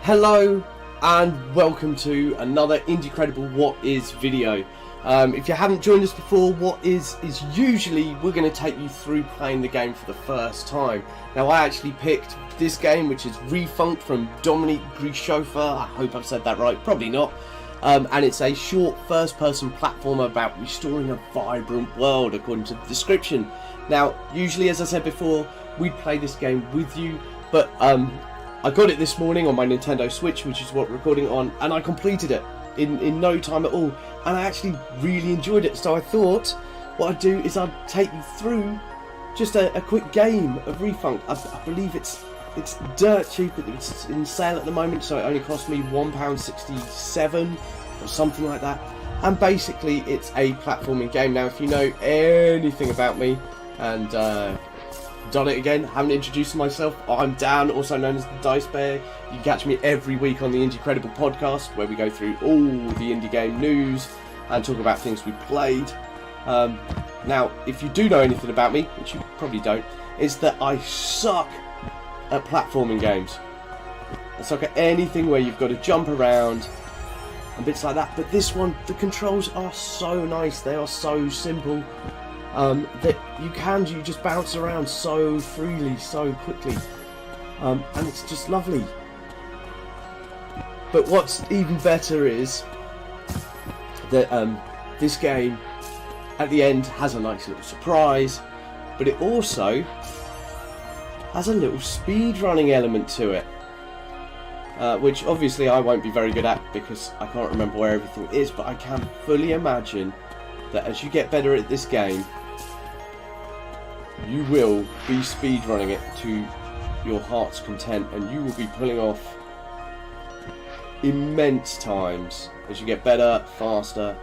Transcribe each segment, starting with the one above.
Hello and welcome to another Incredible What Is video. If you haven't joined us before, What Is usually we're going to take you through playing the game for the first time. Now I actually picked this game, which is Refunct from Dominique Grieshofer. I hope I've said that right, probably not. And it's a short first-person platformer about restoring a vibrant world, according to the description. Now, usually, as I said before, we'd play this game with you, but I got it this morning on my Nintendo Switch, which is what we're recording on, and I completed it in no time at all, and I actually really enjoyed it. So I thought what I'd do is I'd take you through just a quick game of Refunct. I believe it's dirt cheap. It's in sale at the moment, so it only cost me £1.67 or something like that. And basically, it's a platforming game. Now, if you know anything about me, and done it again, haven't introduced myself, I'm Dan, also known as the Dice Bear. You can catch me every week on the Incredible podcast, where we go through all the indie game news and talk about things we played. Now, if you do know anything about me, which you probably don't, is that I suck at platforming games. I suck at anything where you've got to jump around and bits like that. But this one, the controls are so nice. They are so simple. That you just bounce around so freely, so quickly, and it's just lovely. But what's even better is that this game at the end has a nice little surprise, but it also has a little speedrunning element to it, which obviously I won't be very good at because I can't remember where everything is, but I can fully imagine that as you get better at this game, you will be speedrunning it to your heart's content, and you will be pulling off immense times as you get better, faster,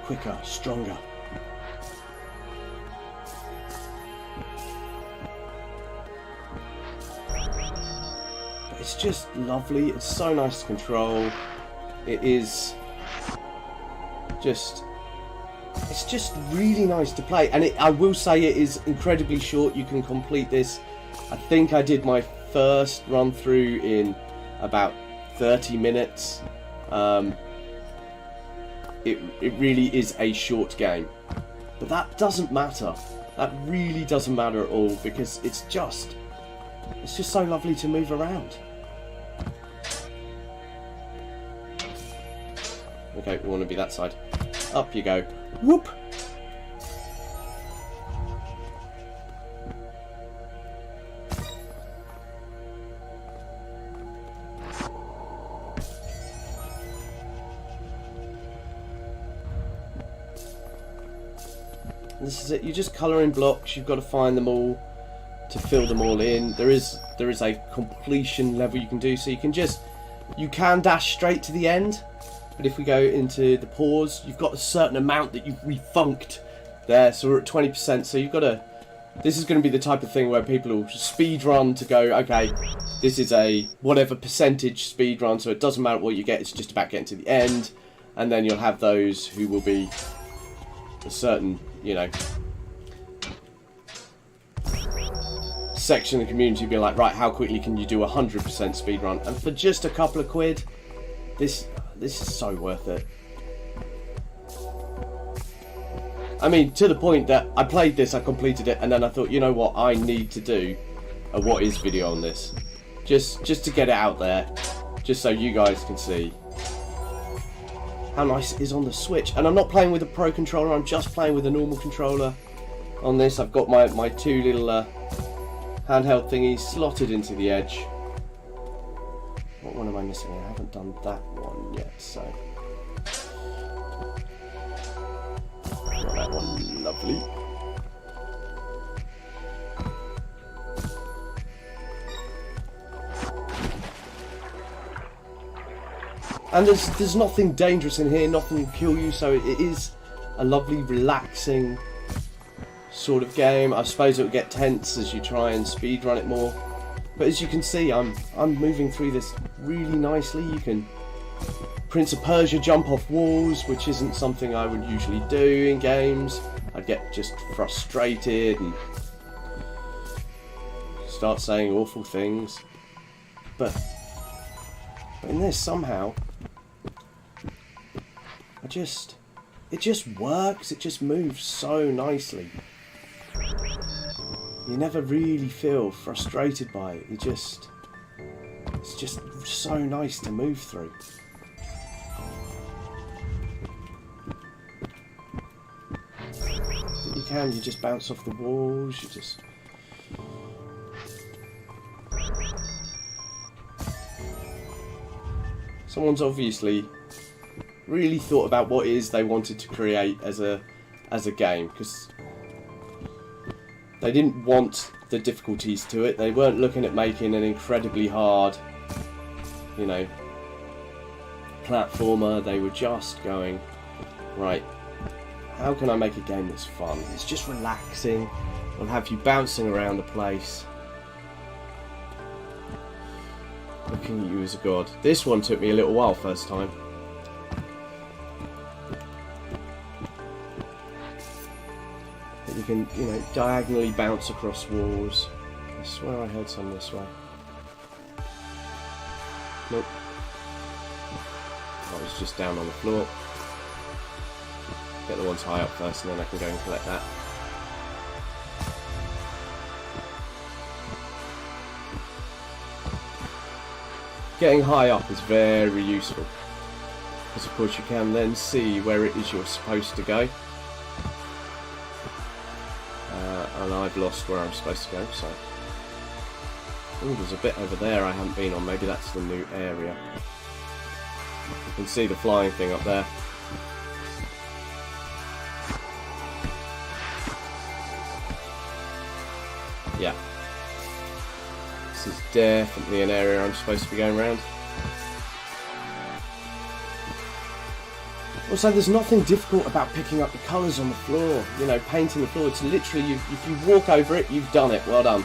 quicker, stronger. But it's just lovely. It's so nice to control. It's just really nice to play, and I will say it is incredibly short. You can complete this. I think I did my first run through in about 30 minutes. It really is a short game, but that doesn't matter. That really doesn't matter at all, because it's just so lovely to move around. Okay, we want to be that side. Up you go. Whoop! This is it. You just colour in blocks. You've got to find them all to fill them all in. There is a completion level you can do, so you can dash straight to the end. But if we go into the pause, you've got a certain amount that you've refunked there. So we're at 20%. So you've got to. This is going to be the type of thing where people will speed run to go, okay, this is a whatever percentage speed run. So it doesn't matter what you get. It's just about getting to the end. And then you'll have those who will be a certain, section of the community being like, right, how quickly can you do 100% speed run? And for just a couple of quid, this is so worth it. I mean, to the point that I played this, I completed it, and then I thought, you know what, I need to do a What Is video on this. Just to get it out there, just so you guys can see how nice it is on the Switch. And I'm not playing with a Pro controller, I'm just playing with a normal controller on this. I've got my two little handheld thingies slotted into the edge. What one am I missing? I haven't done that one yet, so got that one, lovely. And there's nothing dangerous in here, nothing will kill you, so it is a lovely, relaxing sort of game. I suppose it will get tense as you try and speedrun it more. But as you can see, I'm moving through this really nicely. You can Prince of Persia jump off walls, which isn't something I would usually do in games. I'd get just frustrated and start saying awful things. But But in this, somehow, it just works. It just moves so nicely. You never really feel frustrated by it. It's just so nice to move through. You just bounce off the walls, you just... Someone's obviously really thought about what it is they wanted to create as a game, because they didn't want the difficulties to it. They weren't looking at making an incredibly hard, you know, platformer. They were just going, right, how can I make a game that's fun? It's just relaxing. I'll have you bouncing around the place, looking at you as a god. This one took me a little while first time. But you can, you know, diagonally bounce across walls. I swear I heard some this way. Nope. I was just down on the floor. Get the ones high up first, and then I can go and collect that. Getting high up is very useful, because of course you can then see where it is you're supposed to go. And I've lost where I'm supposed to go, so... Oh, there's a bit over there I haven't been on. Maybe that's the new area. You can see the flying thing up there. Yeah. This is definitely an area I'm supposed to be going around. Also, there's nothing difficult about picking up the colours on the floor. You know, painting the floor. It's literally, if you walk over it, you've done it. Well done.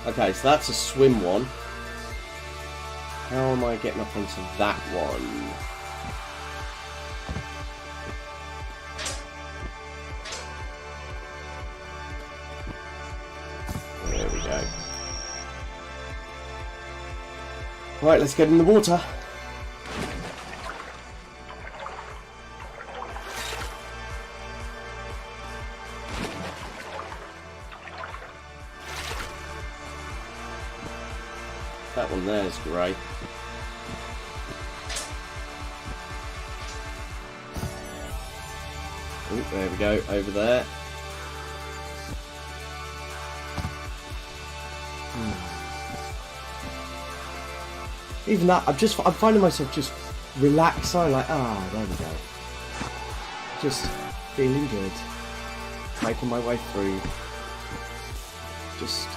Okay, so that's a swim one. How am I getting up onto that one? There we go. Right, let's get in the water. That one there is great. Oh, there we go, over there. Even that, I'm finding myself just relaxed. I'm like, there we go. Just feeling good. Making my way through. Just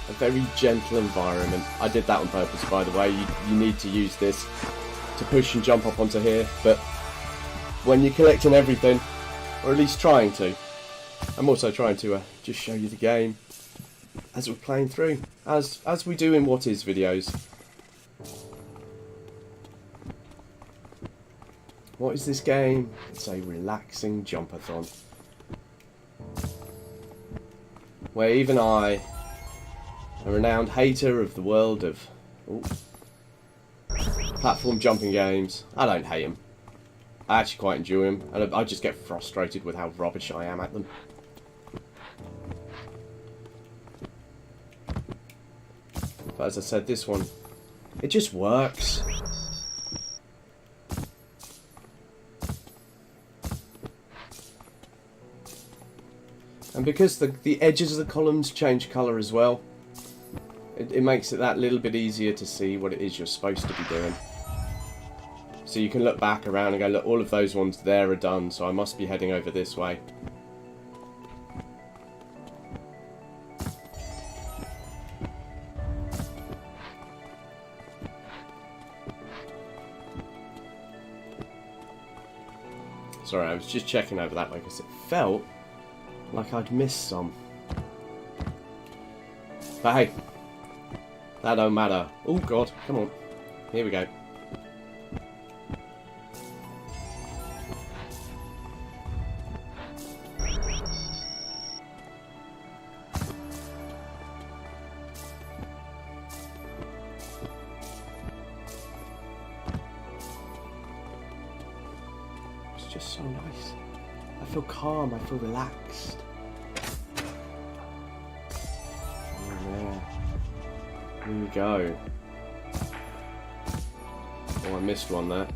a very gentle environment. I did that on purpose, by the way. You need to use this to push and jump up onto here, but when you're collecting everything, or at least trying to, I'm also trying to just show you the game as we're playing through, as we do in What Is videos. What is this game? It's a relaxing jumpathon, where even I, a renowned hater of the world of platform jumping games, I don't hate them. I actually quite enjoy them, and I just get frustrated with how rubbish I am at them. But as I said, this one, it just works. And because the edges of the columns change colour as well, it makes it that little bit easier to see what it is you're supposed to be doing. So you can look back around and go, look, all of those ones there are done, so I must be heading over this way. Sorry, I was just checking over that way because it felt like I'd missed some. But hey, that don't matter. Oh god, come on. Here we go. so nice. I feel calm, I feel relaxed. Yeah. Here we go. Oh, I missed one there.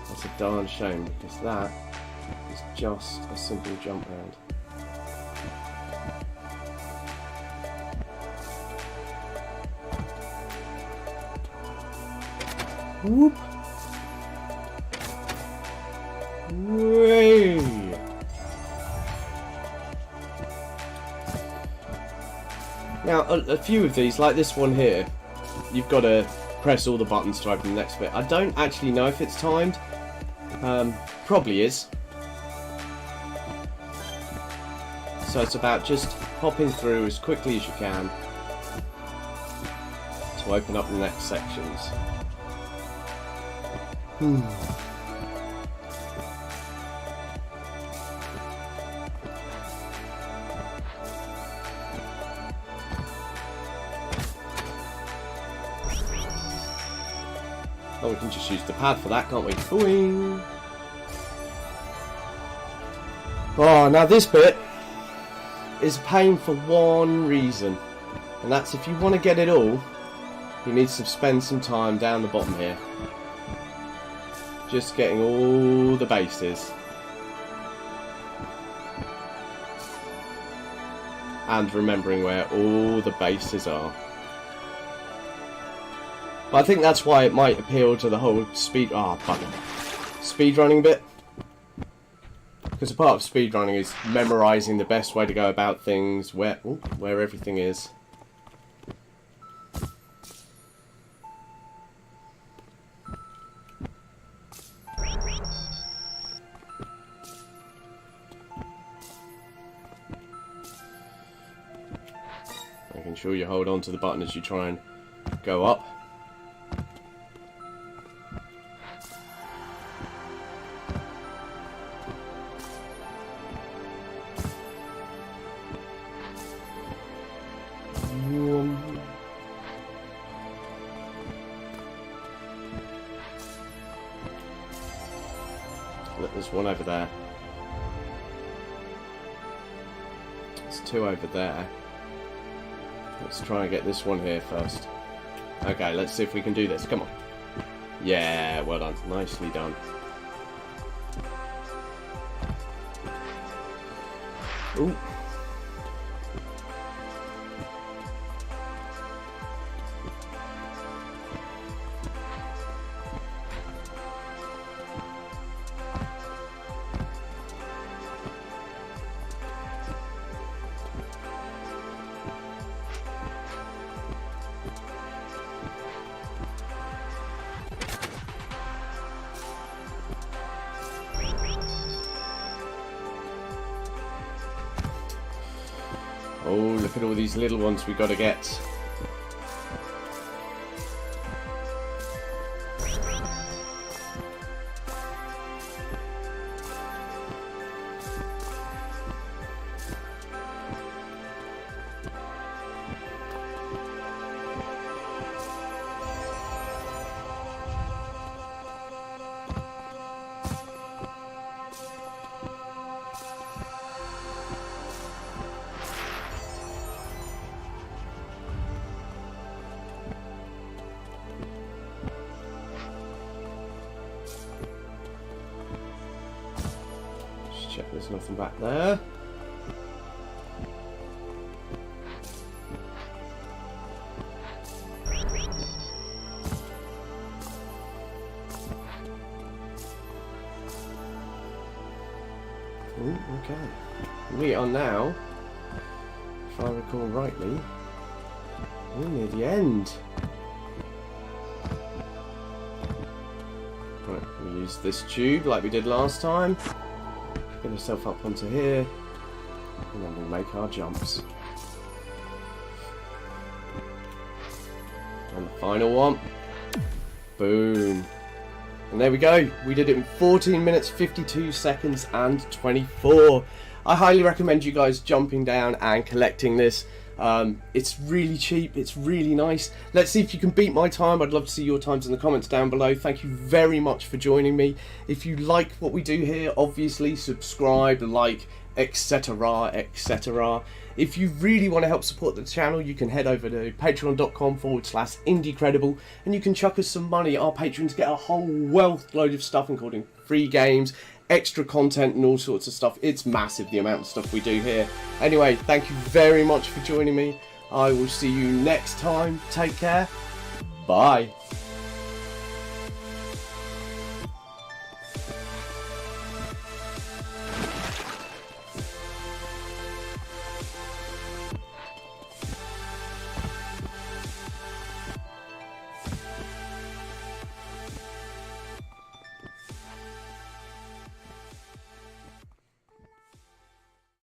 That's a darn shame, because that is just a simple jump round. Whoop! Way! Now, a few of these, like this one here, you've got to press all the buttons to open the next bit. I don't actually know if it's timed. Probably is. So it's about just hopping through as quickly as you can to open up the next sections. Oh, we can just use the pad for that, can't we? Boing! Oh, now this bit is a pain for one reason. And that's if you want to get it all, you need to spend some time down the bottom here. Just getting all the bases. And remembering where all the bases are. But I think that's why it might appeal to the whole speedrunning bit. Because a part of speedrunning is memorising the best way to go about things, where everything is. Making sure you hold on to the button as you try and go up. Look, there's one over there. There's two over there. Let's try and get this one here first. Okay, let's see if we can do this. Come on. Yeah, well done. Nicely done. Ooh. Oh, look at all these little ones we got to get. Check there's nothing back there. Ooh, okay. We are now, if I recall rightly, we're near the end. Right, we use this tube like we did last time. Get ourselves up onto here, and then we make our jumps. And the final one. Boom. And there we go. We did it in 14 minutes, 52 seconds, and 24. I highly recommend you guys jumping down and collecting this. It's really cheap, it's really nice. Let's see if you can beat my time. I'd love to see your times in the comments down below. Thank you very much for joining me. If you like what we do here, obviously subscribe, like, etc, etc. If you really want to help support the channel, you can head over to patreon.com/indiecredible and you can chuck us some money. Our patrons get a whole load of stuff, including free games, extra content and all sorts of stuff. It's massive, the amount of stuff we do here. Anyway, thank you very much for joining me. I will see you next time. Take care. Bye.